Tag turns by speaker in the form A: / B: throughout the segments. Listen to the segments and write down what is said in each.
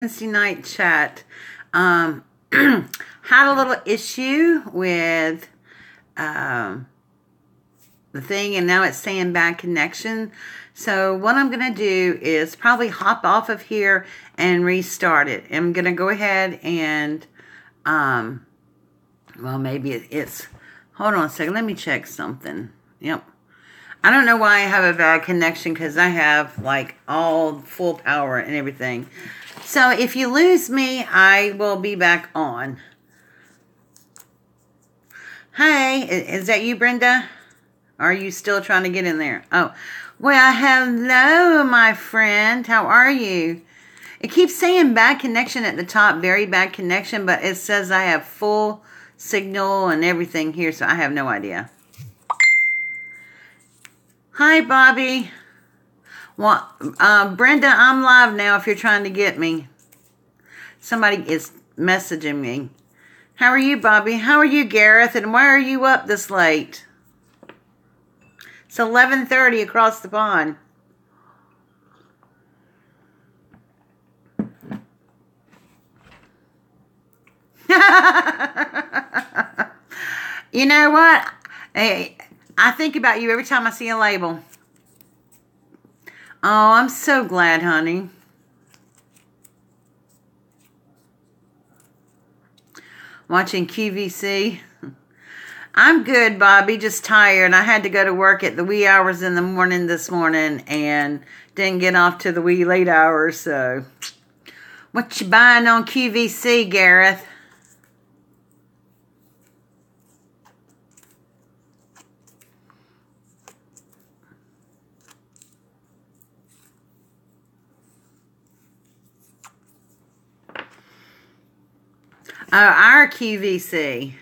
A: Wednesday night chat. Had a little issue with the thing, and now it's saying bad connection. So what I'm going to do is probably hop off of here and restart it. I'm going to go ahead and, well, maybe it's, hold on a second. Let me check something. Yep. I don't know why I have a bad connection because I have like all full power and everything. So if you lose me, I will be back on. Hey, is that you, Brenda? Are you still trying to get in there? Oh, well, hello, my friend. How are you? It keeps saying bad connection at the top, very bad connection, but it says I have full signal and everything here, so I have no idea. Hi, Bobby. Well, Brenda, I'm live now if you're trying to get me. Somebody is messaging me. How are you, Bobby? How are you, Gareth? And why are you up this late? It's 11:30 across the pond. You know what? Hey, I think about you every time I see a label. Oh, I'm so glad, honey. Watching QVC. I'm good, Bobby. Just tired. I had to go to work at the wee hours in the morning this morning and didn't get off to the wee late hours. So, what you buying on QVC, Gareth? Oh, our QVC.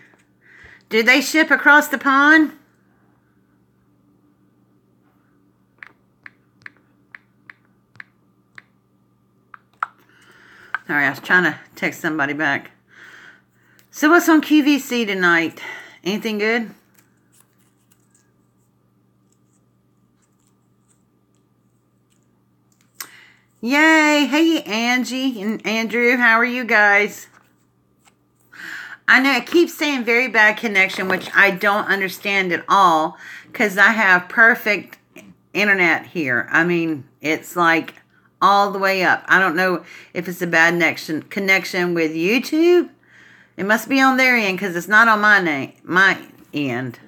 A: Do they ship across the pond? Sorry, I was trying to text somebody back. So what's on QVC tonight? Anything good? Yay! Hey, Angie and Andrew. How are you guys? I know it keeps saying very bad connection, which I don't understand at all because I have perfect internet here. I mean, it's like all the way up. I don't know if it's a bad connection with YouTube. It must be on their end because it's not on my end.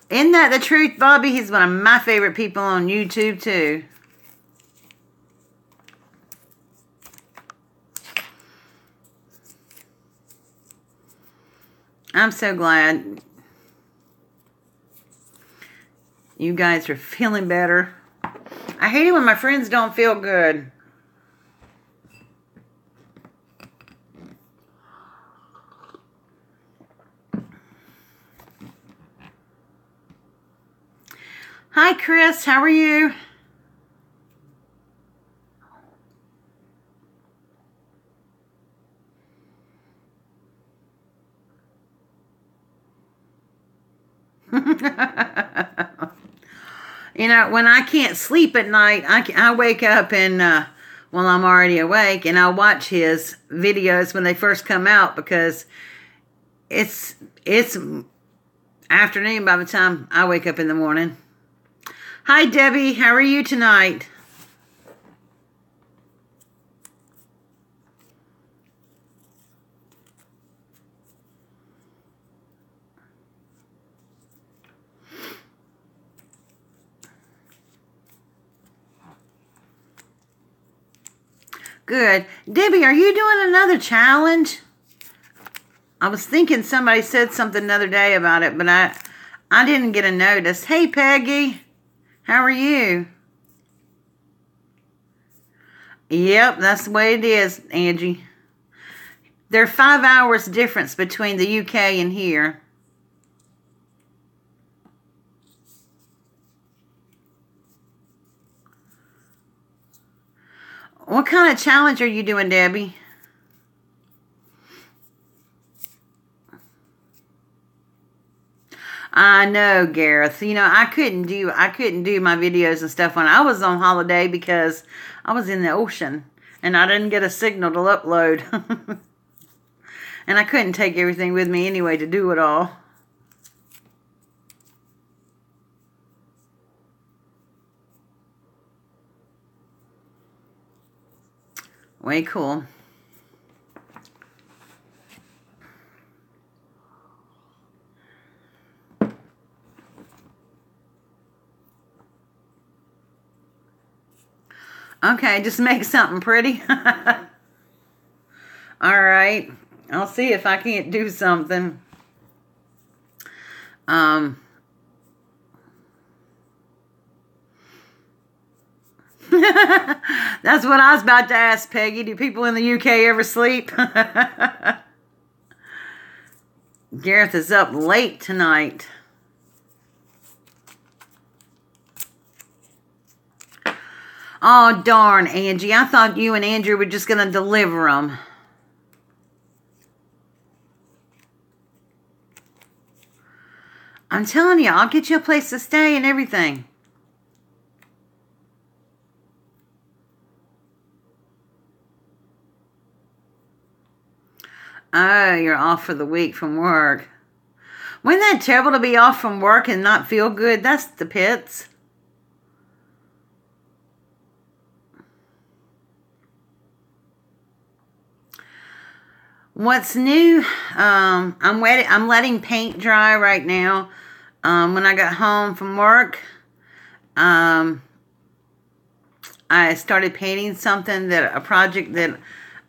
A: Isn't that the truth, Bobby? He's one of my favorite people on YouTube, too. I'm so glad you guys are feeling better. I hate it when my friends don't feel good. Hi, Chris. How are you? You know, when I can't sleep at night, I wake up and, well, I'm already awake, and I'll watch his videos when they first come out because it's afternoon by the time I wake up in the morning. Hi, Debbie. How are you tonight? Good. Debbie, are you doing another challenge? I was thinking somebody said something the other day about it, but I didn't get a notice. Hey, Peggy. How are you? Yep, that's the way it is, Angie. There's 5 hours difference between the UK and here. What kind of challenge are you doing, Debbie? know, Gareth. You know, I couldn't do my videos and stuff when I was on holiday because I was in the ocean and I didn't get a signal to upload. And I couldn't take everything with me anyway to do it all. Way cool. Okay, just make something pretty. All right. I'll see if I can't do something. That's what I was about to ask, Peggy. Do people in the UK ever sleep? Gareth is up late tonight. Oh, darn, Angie. I thought you and Andrew were just going to deliver them. I'm telling you, I'll get you a place to stay and everything. Oh, you're off for the week from work. Wasn't that terrible to be off from work and not feel good? That's the pits. What's new? I'm letting paint dry right now. When I got home from work, I started painting a project that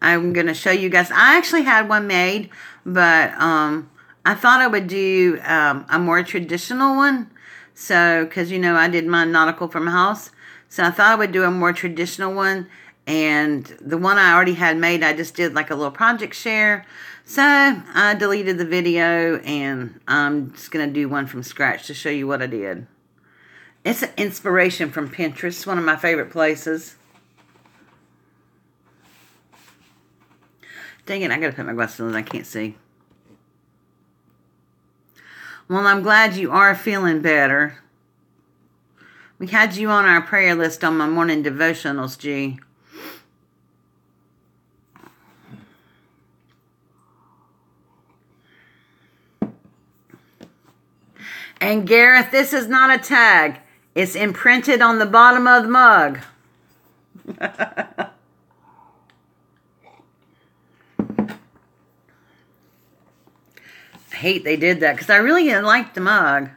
A: I'm going to show you guys. I actually had one made, but I thought I would do a more traditional one. So, because, you know, I did my nautical from house. So I thought I would do a more traditional one. And the one I already had made, I just did like a little project share. So I deleted the video and I'm just going to do one from scratch to show you what I did. It's an inspiration from Pinterest, one of my favorite places. Dang it, I got to put my glasses on, I can't see. Well, I'm glad you are feeling better. We had you on our prayer list on my morning devotionals, G. And Gareth, this is not a tag. It's imprinted on the bottom of the mug. I hate they did that because I really didn't like the mug.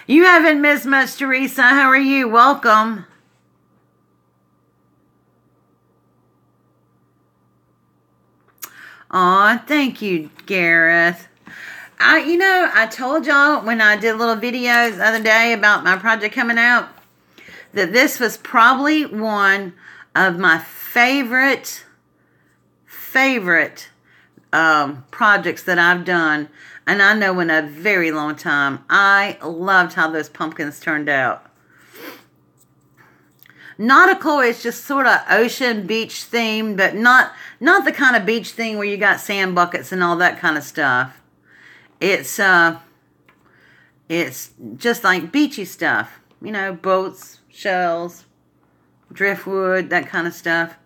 A: You haven't missed much, Teresa. How are you? Welcome. Aw, thank you, Gareth. I told y'all when I did little videos the other day about my project coming out that this was probably one of my favorite projects that I've done. And I know in a very long time. I loved how those pumpkins turned out. Nautical is just sort of ocean beach themed, but not the kind of beach thing where you got sand buckets and all that kind of stuff. It's just like beachy stuff. You know, boats, shells, driftwood, that kind of stuff.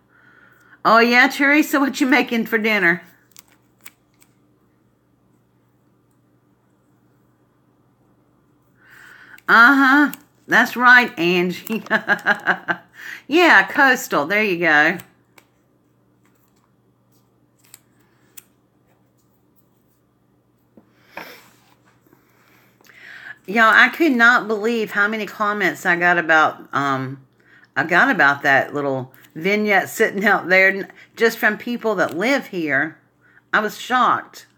A: Oh yeah, Teresa, what you making for dinner? Uh-huh. That's right, Angie. Yeah, coastal. There you go. Y'all, I could not believe how many comments I got about that little vignette sitting out there just from people that live here. I was shocked.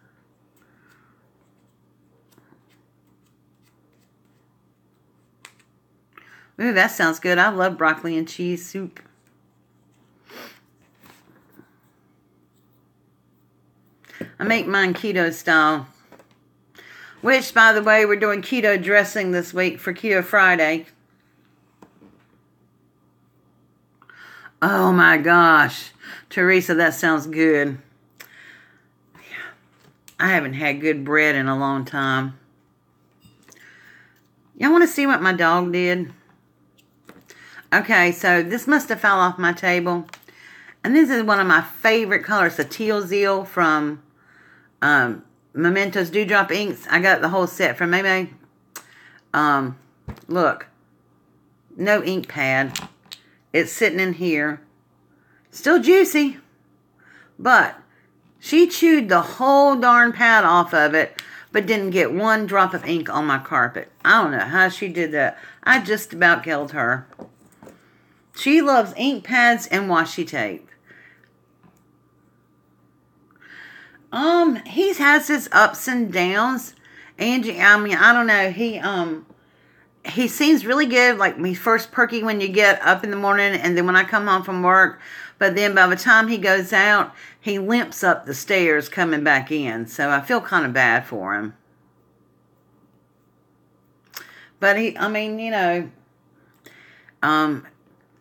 A: Ooh, that sounds good. I love broccoli and cheese soup. I make mine keto style. Which, by the way, we're doing keto dressing this week for Keto Friday. Oh my gosh. Teresa, that sounds good. I haven't had good bread in a long time. Y'all want to see what my dog did? Okay, so this must have fell off my table. And this is one of my favorite colors, the Teal Zeal from Mementos Dewdrop Inks. I got the whole set from May. Look. No ink pad. It's sitting in here. Still juicy. But she chewed the whole darn pad off of it, but didn't get one drop of ink on my carpet. I don't know how she did that. I just about killed her. She loves ink pads and washi tape. He has his ups and downs. Angie, I mean, I don't know. He seems really good. Like, he's first perky when you get up in the morning, and then when I come home from work. But then by the time he goes out, he limps up the stairs coming back in. So I feel kind of bad for him. But I mean, you know,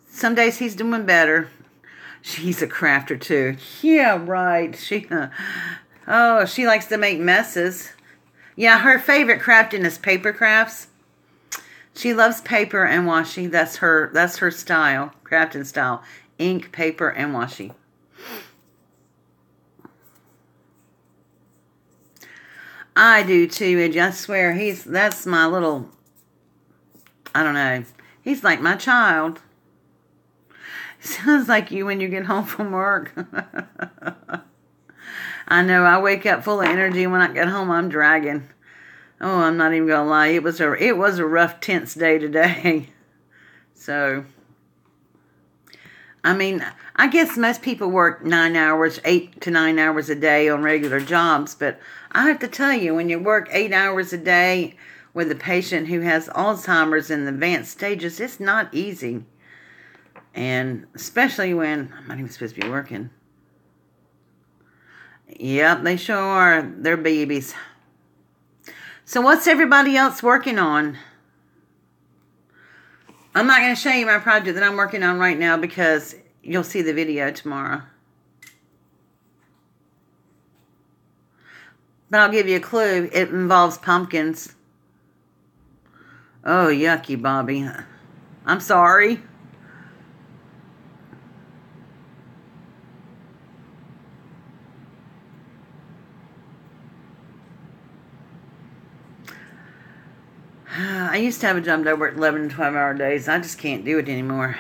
A: some days he's doing better. She's a crafter too. Yeah, right. She likes to make messes. Yeah, her favorite crafting is paper crafts. She loves paper and washi. That's her style, crafting style. Ink, paper, and washi. I do too, Edgy. I swear, that's my little, I don't know. He's like my child. Sounds like you when you get home from work. I know, I wake up full of energy. When I get home, I'm dragging. Oh, I'm not even gonna lie. It was a rough, tense day today. So, I mean, I guess most people work 8 to 9 hours a day on regular jobs, but I have to tell you, when you work 8 hours a day with a patient who has Alzheimer's in the advanced stages, it's not easy. And especially when I'm not even supposed to be working. Yep, they sure are. They're babies. So what's everybody else working on? I'm not going to show you my project that I'm working on right now because you'll see the video tomorrow. But I'll give you a clue. It involves pumpkins. Oh, yucky, Bobby. I'm sorry. I used to have a job that I worked 11 and 12-hour days. I just can't do it anymore.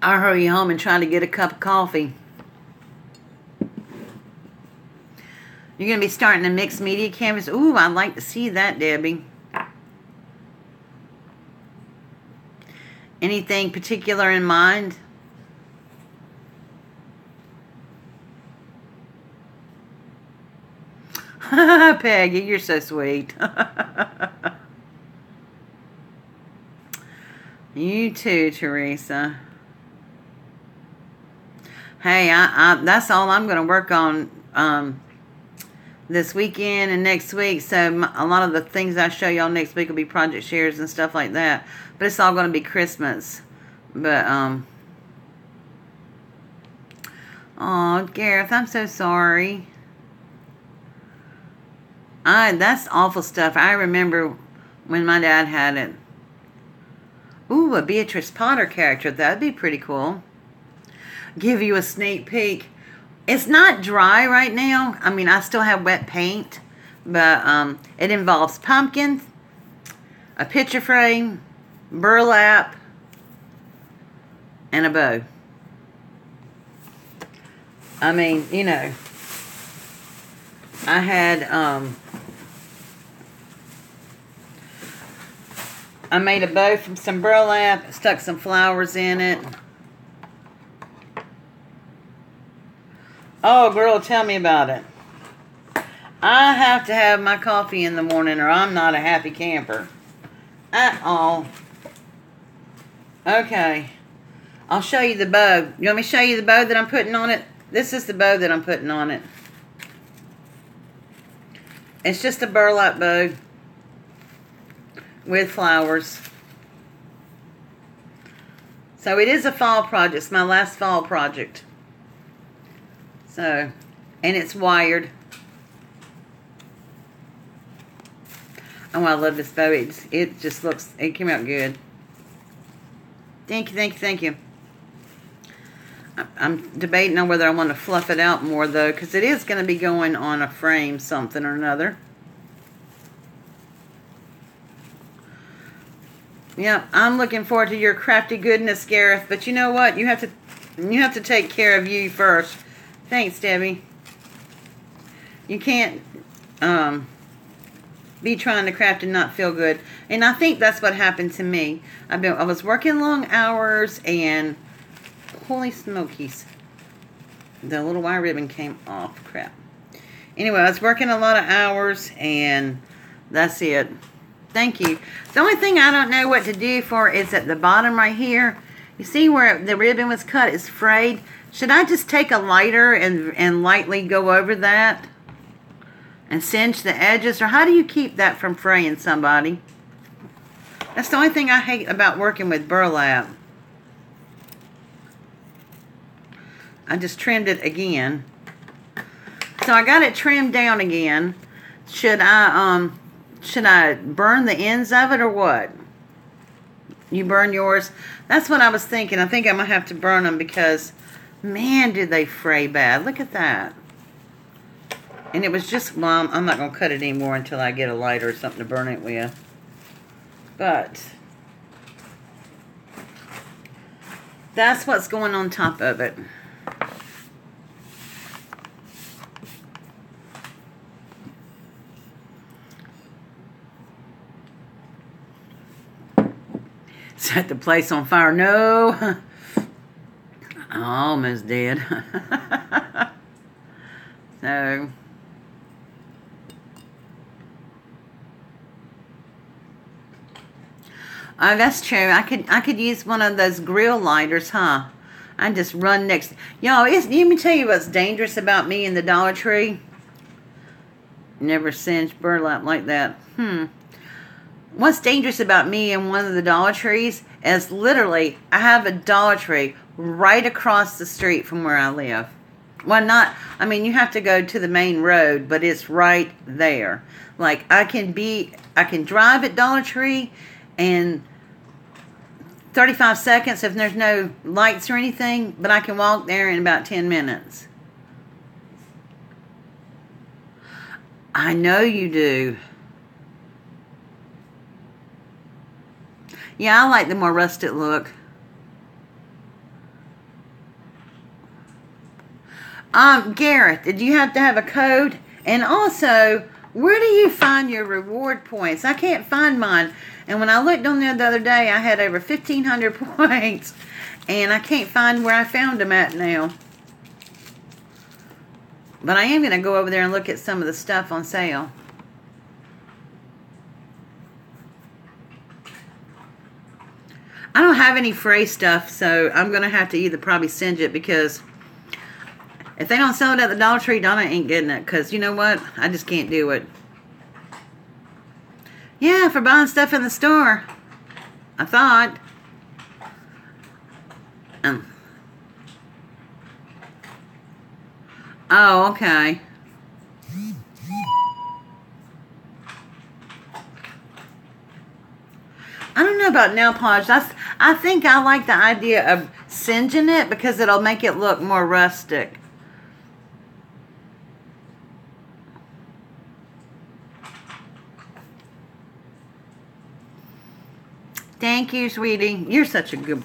A: I hurry home and try to get a cup of coffee. You're going to be starting a mixed media canvas. Ooh, I'd like to see that, Debbie. Anything particular in mind? Peggy, you're so sweet. You too, Teresa. Hey, that's all I'm going to work on this weekend and next week. So a lot of the things I show y'all next week will be project shares and stuff like that. But it's all going to be Christmas. But, oh, Gareth, I'm so sorry. That's awful stuff. I remember when my dad had it. Ooh, a Beatrice Potter character. That'd be pretty cool. Give you a sneak peek. It's not dry right now. I mean, I still have wet paint. But it involves pumpkins, a picture frame, burlap, and a bow. I mean, you know, I had, I made a bow from some burlap, stuck some flowers in it. Oh, girl, tell me about it. I have to have my coffee in the morning or I'm not a happy camper. At all. Okay. I'll show you the bow. You want me to show you the bow that I'm putting on it? This is the bow that I'm putting on it. It's just a burlap bow with flowers. So it is a fall project. It's my last fall project. So, and it's wired. Oh, I love this bow. It just looks, it came out good. Thank you, thank you, thank you. I'm debating on whether I want to fluff it out more, though, because it is going to be going on a frame, something or another. Yeah, I'm looking forward to your crafty goodness, Gareth. But you know what? You have to take care of you first. Thanks, Debbie. You can't be trying to craft and not feel good. And I think that's what happened to me. I was working long hours, and holy smokies, the little wire ribbon came off. Crap. Anyway, I was working a lot of hours, and that's it. Thank you. The only thing I don't know what to do for is at the bottom right here. You see where the ribbon was cut? It's frayed. Should I just take a lighter and lightly go over that and cinch the edges? Or how do you keep that from fraying somebody? That's the only thing I hate about working with burlap. I just trimmed it again. So I got it trimmed down again. Should I burn the ends of it or what? You burn yours? That's what I was thinking. I think I'm going to have to burn them because, man, did they fray bad. Look at that. And it was just, well, I'm not going to cut it anymore until I get a lighter or something to burn it with. But that's what's going on top of it. Set the place on fire. No. I almost did. So. Oh, that's true. I could use one of those grill lighters, huh? I just run next. Y'all, let me tell you what's dangerous about me in the Dollar Tree. Never singed burlap like that. What's dangerous about me in one of the Dollar Trees is literally I have a Dollar Tree right across the street from where I live. Well, you have to go to the main road, but it's right there. Like, I can drive at Dollar Tree in 35 seconds if there's no lights or anything, but I can walk there in about 10 minutes. I know you do. Yeah, I like the more rustic look. Gareth, did you have to have a code? And also, where do you find your reward points? I can't find mine. And when I looked on there the other day, I had over 1,500 points. And I can't find where I found them at now. But I am going to go over there and look at some of the stuff on sale. I don't have any fray stuff, so I'm going to have to either probably singe it because if they don't sell it at the Dollar Tree, Donna ain't getting it because you know what? I just can't do it. Yeah, for buying stuff in the store. I thought. Oh, okay. I don't know about nail polish. I think I like the idea of singeing it because it'll make it look more rustic. Thank you, sweetie. You're such a good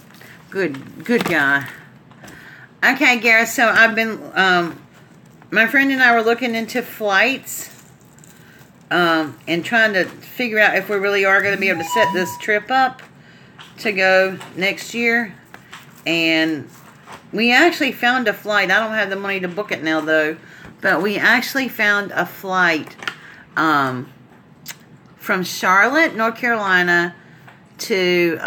A: guy. Okay, Gareth, so I've been, my friend and I were looking into flights. And trying to figure out if we really are going to be able to set this trip up to go next year. And we actually found a flight. I don't have the money to book it now, though. But we actually found a flight from Charlotte, North Carolina to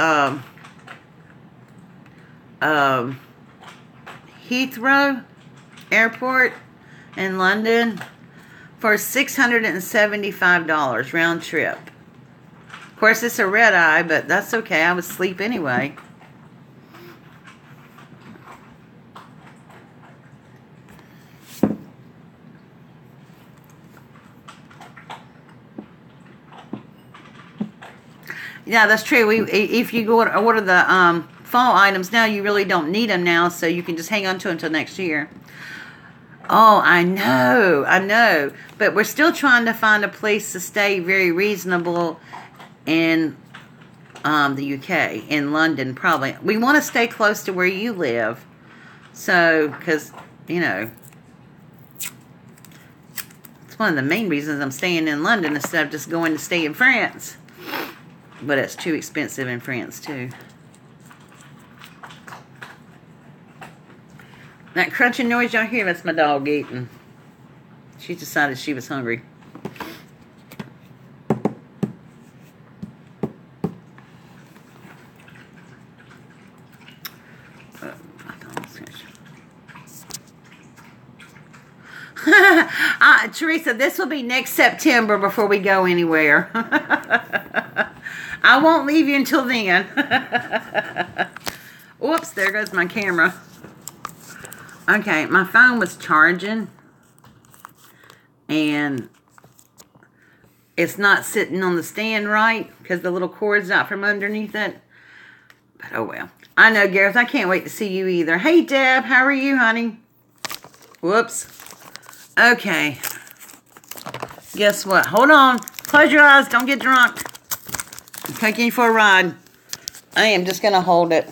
A: Heathrow Airport in London for $675 round trip. Of course, it's a red eye, but that's okay. I was asleep anyway. Yeah, that's true. If you go to order the fall items now, you really don't need them now, so you can just hang on to them until next year. Oh, I know. But we're still trying to find a place to stay very reasonable in the UK, in London, probably. We want to stay close to where you live. So, because, you know, it's one of the main reasons I'm staying in London instead of just going to stay in France. But it's too expensive in France, too. That crunching noise y'all hear, that's my dog eating. She decided she was hungry. Teresa, this will be next September before we go anywhere. I won't leave you until then. Oops, there goes my camera. Okay, my phone was charging. And it's not sitting on the stand right because the little cord's out from underneath it. But oh well. I know, Gareth, I can't wait to see you either. Hey, Deb, how are you, honey? Whoops. Okay. Guess what? Hold on. Close your eyes. Don't get drunk. I'm taking you for a ride. I am just going to hold it.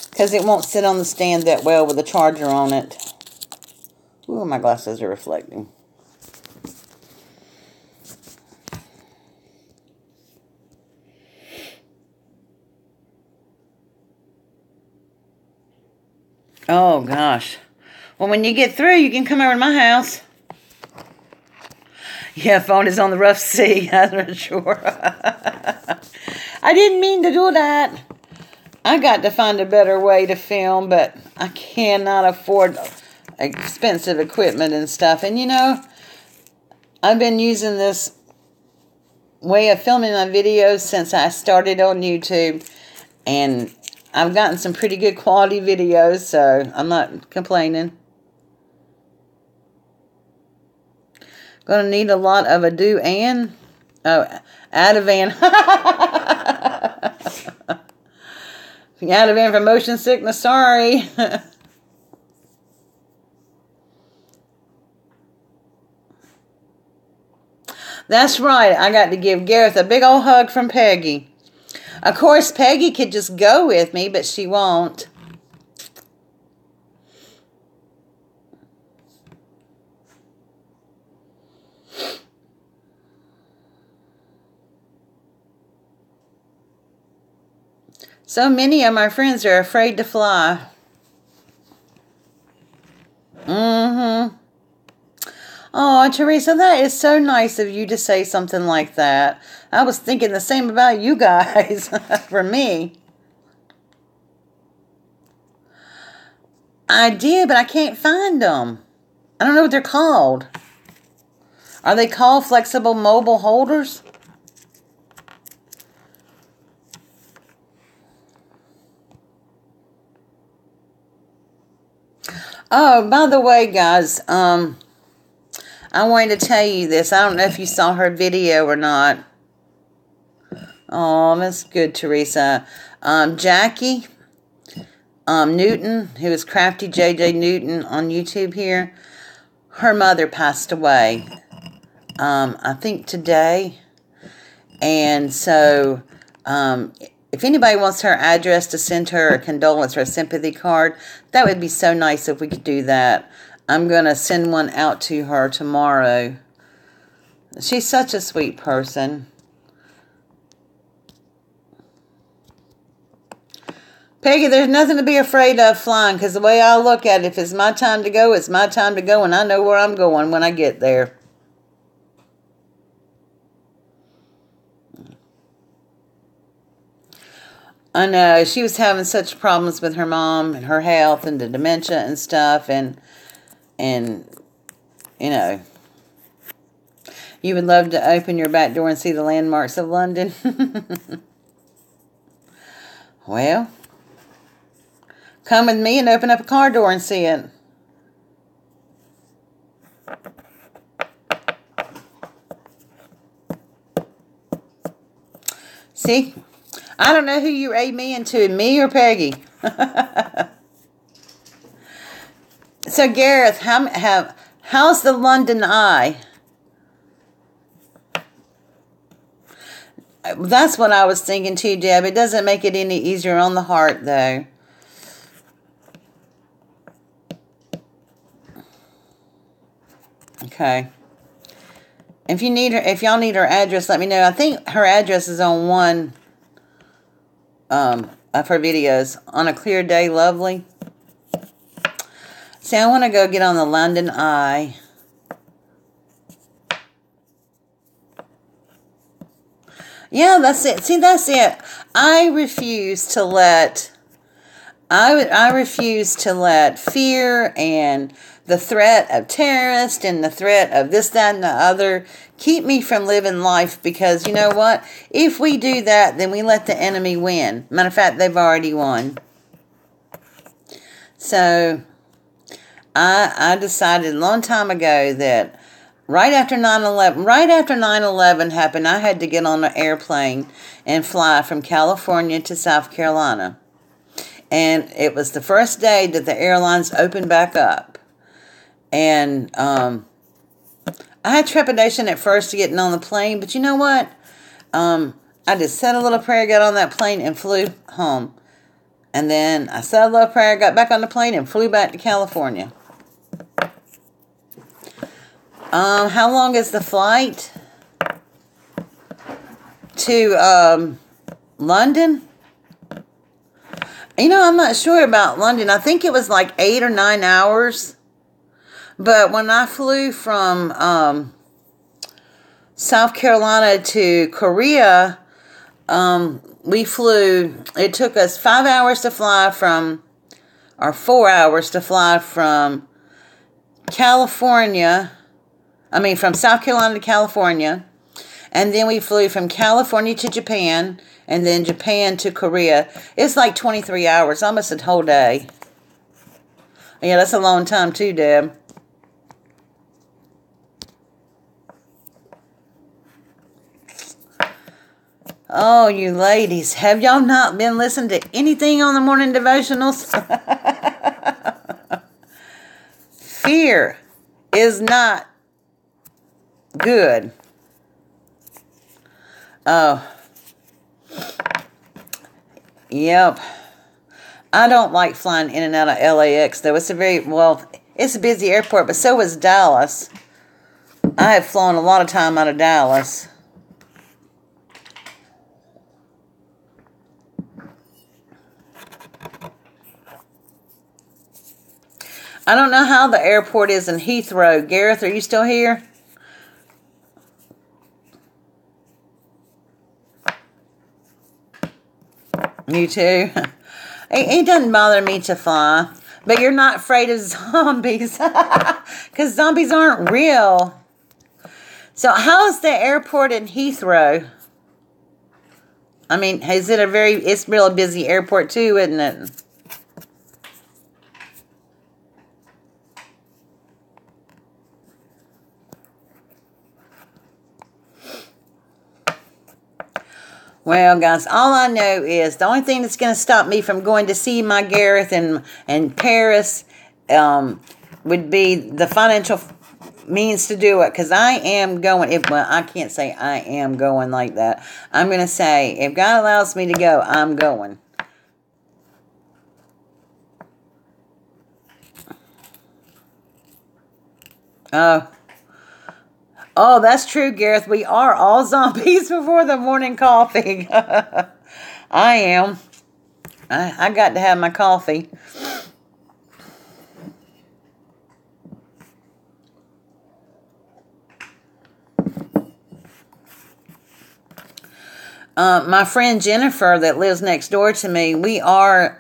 A: Because it won't sit on the stand that well with the charger on it. Ooh, my glasses are reflecting. Oh, gosh. Well, when you get through, you can come over to my house. Yeah, phone is on the rough sea, that's for sure. I didn't mean to do that. I got to find a better way to film, but I cannot afford expensive equipment and stuff. And, you know, I've been using this way of filming my videos since I started on YouTube. And I've gotten some pretty good quality videos, so I'm not complaining. Gonna need a lot of Ativan. Ativan for motion sickness, sorry. That's right, I got to give Gareth a big old hug from Peggy. Of course, Peggy could just go with me, but she won't. So many of my friends are afraid to fly. Mm-hmm. Oh, Teresa, that is so nice of you to say something like that. I was thinking the same about you guys, for me. I did, but I can't find them. I don't know what they're called. Are they called flexible mobile holders? Oh, by the way, guys, I wanted to tell you this. I don't know if you saw her video or not. Oh, that's good, Teresa. Jackie Newton, who is Crafty JJ Newton on YouTube here, her mother passed away, I think today. And so, if anybody wants her address to send her a condolence or a sympathy card, that would be so nice if we could do that. I'm going to send one out to her tomorrow. She's such a sweet person. Peggy, there's nothing to be afraid of flying, because the way I look at it, if it's my time to go, it's my time to go, and I know where I'm going when I get there. I know, she was having such problems with her mom and her health and the dementia and stuff, and you know, you would love to open your back door and see the landmarks of London. Well, come with me and open up a car door and see it. See? I don't know who you're amen to, me or Peggy. So, Gareth, how's the London Eye? That's what I was thinking too, Deb. It doesn't make it any easier on the heart, though. Okay. If y'all need her address, let me know. I think her address is on one of her videos. On a Clear Day, Lovely. See, I want to go get on the London Eye. Yeah, that's it. See, that's it. I refuse to let fear and the threat of terrorists and the threat of this, that, and the other keep me from living life, because you know what? If we do that, then we let the enemy win. Matter of fact, they've already won. So, I decided a long time ago that right after 9/11 happened, I had to get on an airplane and fly from California to South Carolina. And it was the first day that the airlines opened back up. And I had trepidation at first to getting on the plane, but you know what? I just said a little prayer, got on that plane, and flew home. And then I said a little prayer, got back on the plane, and flew back to California. How long is the flight to London? You know, I'm not sure about London. I think it was like 8 or 9 hours. But when I flew from South Carolina to Korea, it took us 5 hours to fly from, or 4 hours to fly from from South Carolina to California. And then we flew from California to Japan, and then Japan to Korea. It's like 23 hours, almost a whole day. Yeah, that's a long time too, Deb. Oh, you ladies, have y'all not been listening to anything on the morning devotionals? Fear is not good. Oh. Yep. I don't like flying in and out of LAX, though. It's a busy airport, but so is Dallas. I have flown a lot of time out of Dallas. I don't know how the airport is in Heathrow. Gareth, are you still here? You too? It doesn't bother me to fly. But you're not afraid of zombies. Because zombies aren't real. So how's the airport in Heathrow? I mean, it's real busy airport too, isn't it? Well, guys, all I know is the only thing that's going to stop me from going to see my Gareth in Paris would be the financial means to do it. Because I am going. I can't say I am going like that. I'm going to say, if God allows me to go, I'm going. Oh, that's true, Gareth. We are all zombies before the morning coffee. I am. I got to have my coffee. My friend Jennifer that lives next door to me, we were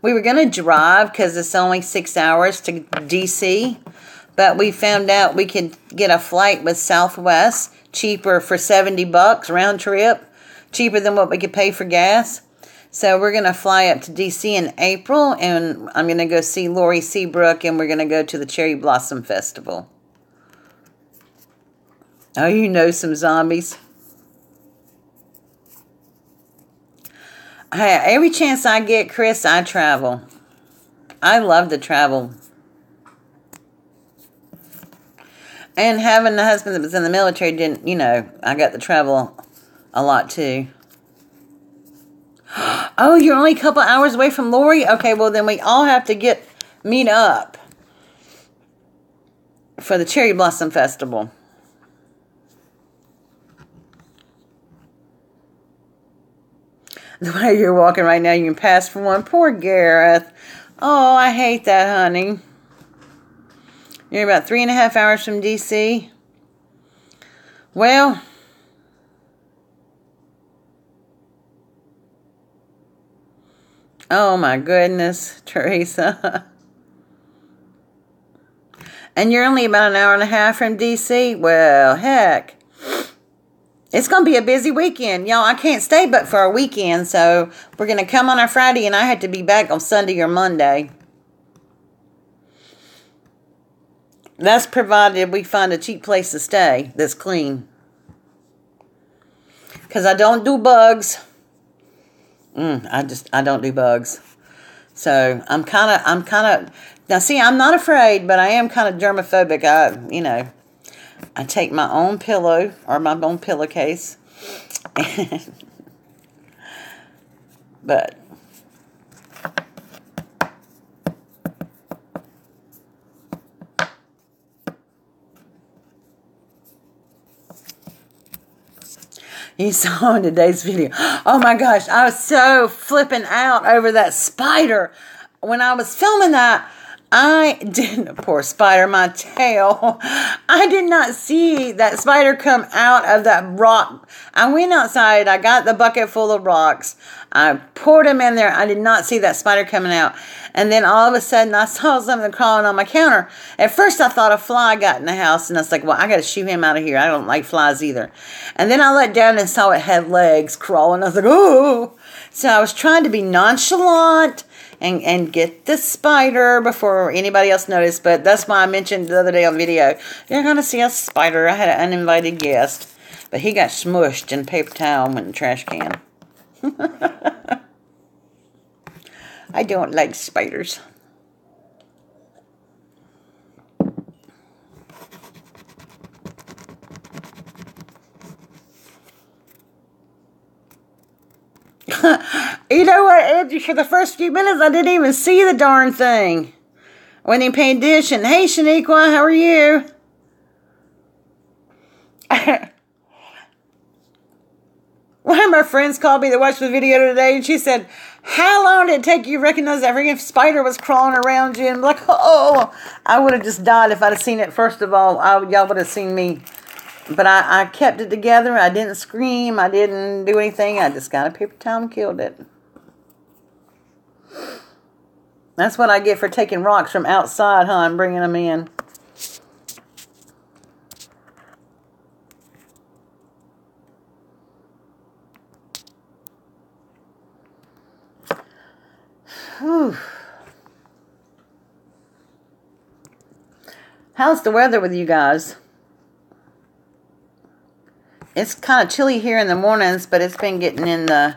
A: going to drive because it's only 6 hours to DC. But we found out we could get a flight with Southwest cheaper for $70 round trip, cheaper than what we could pay for gas. So we're going to fly up to D.C. in April, and I'm going to go see Lori Seabrook, and we're going to go to the Cherry Blossom Festival. Oh, you know some zombies. Hey, every chance I get, Chris, I travel. I love to travel. And having a husband that was in the military didn't, I got to travel a lot too. Oh, you're only a couple hours away from Lori? Okay, well then we all have to meet up for the Cherry Blossom Festival. The way you're walking right now, you can pass for one. Poor Gareth. Oh, I hate that, honey. You're about 3.5 hours from D.C. Well, oh my goodness, Teresa. And you're only about 1.5 hours from D.C.? Well, heck. It's going to be a busy weekend. Y'all, I can't stay but for a weekend, so we're going to come on our Friday, and I have to be back on Sunday or Monday. That's provided we find a cheap place to stay that's clean. Because I don't do bugs. I don't do bugs. So I'm kind of, now see, I'm not afraid, but I am kind of germophobic. I take my own pillow or my own pillowcase. But you saw in today's video. Oh my gosh, I was so flipping out over that spider. When I was filming that, poor spider, my tail. I did not see that spider come out of that rock. I went outside, I got the bucket full of rocks. I poured them in there. I did not see that spider coming out. And then all of a sudden, I saw something crawling on my counter. At first, I thought a fly got in the house. And I was like, well, I got to shoo him out of here. I don't like flies either. And then I looked down and saw it had legs crawling. I was like, oh. So I was trying to be nonchalant and get the spider before anybody else noticed. But that's why I mentioned the other day on video, you're going to see a spider. I had an uninvited guest. But he got smushed in paper towel and went in the trash can. I don't like spiders. You know what, Angie? For the first few minutes, I didn't even see the darn thing. I wasn't even paying attention. Hey, Shaniqua, how are you? One of my friends called me that watched the video today, and she said, how long did it take you to recognize that freaking spider was crawling around you? And I'm like, oh, I would have just died if I'd have seen it. First of all, y'all would have seen me. But I kept it together. I didn't scream. I didn't do anything. I just got a paper towel and killed it. That's what I get for taking rocks from outside, huh, and bringing them in. Whew. How's the weather with you guys? It's kind of chilly here in the mornings, but it's been getting in the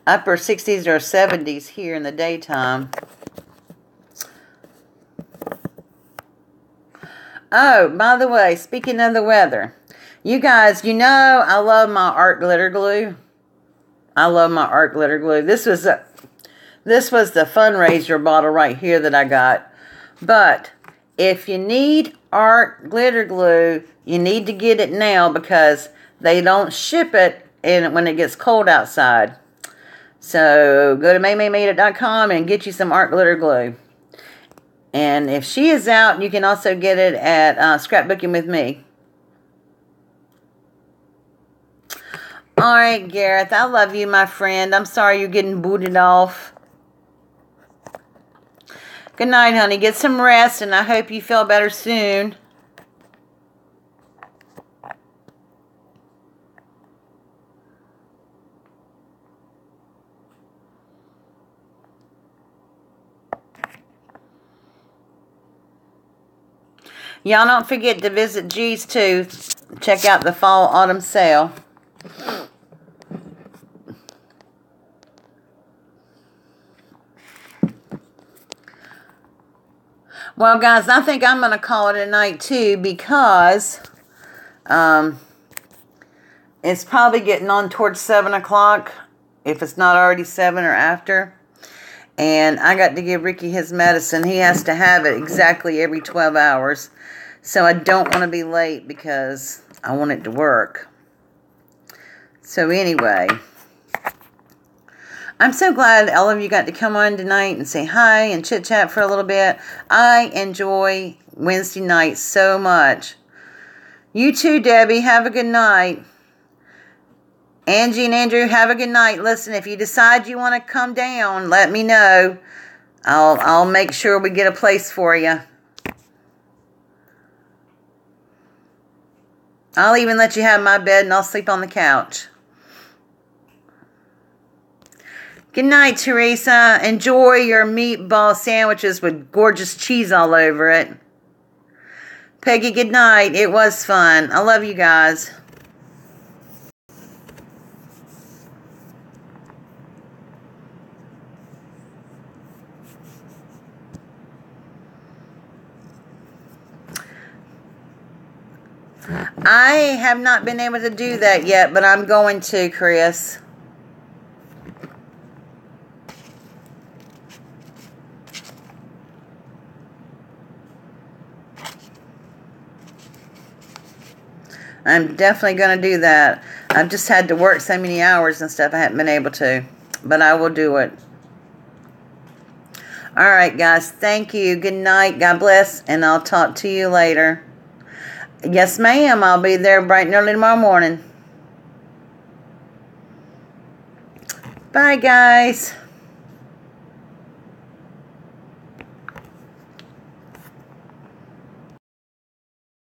A: upper 60s or 70s here in the daytime. Oh, by the way, speaking of the weather, you guys, I love my art glitter glue. I love my art glitter glue. This was the fundraiser bottle right here that I got. But if you need art glitter glue, you need to get it now because they don't ship it when it gets cold outside. So go to maymaymade.com and get you some art glitter glue. And if she is out, you can also get it at Scrapbooking with Me. All right, Gareth, I love you, my friend. I'm sorry you're getting booted off. Good night, honey. Get some rest, and I hope you feel better soon. Y'all don't forget to visit G's too. Check out the fall autumn sale. Well, guys, I think I'm going to call it a night, too, because it's probably getting on towards 7 o'clock, if it's not already 7 or after. And I got to give Ricky his medicine. He has to have it exactly every 12 hours. So I don't want to be late because I want it to work. So anyway, I'm so glad all of you got to come on tonight and say hi and chit-chat for a little bit. I enjoy Wednesday nights so much. You too, Debbie. Have a good night. Angie and Andrew, have a good night. Listen, if you decide you want to come down, let me know. I'll make sure we get a place for you. I'll even let you have my bed and I'll sleep on the couch. Good night, Teresa. Enjoy your meatball sandwiches with gorgeous cheese all over it. Peggy, good night. It was fun. I love you guys. I have not been able to do that yet, but I'm going to, Chris. I'm definitely going to do that. I've just had to work so many hours and stuff. I haven't been able to. But I will do it. Alright, guys. Thank you. Good night. God bless. And I'll talk to you later. Yes, ma'am. I'll be there bright and early tomorrow morning. Bye, guys.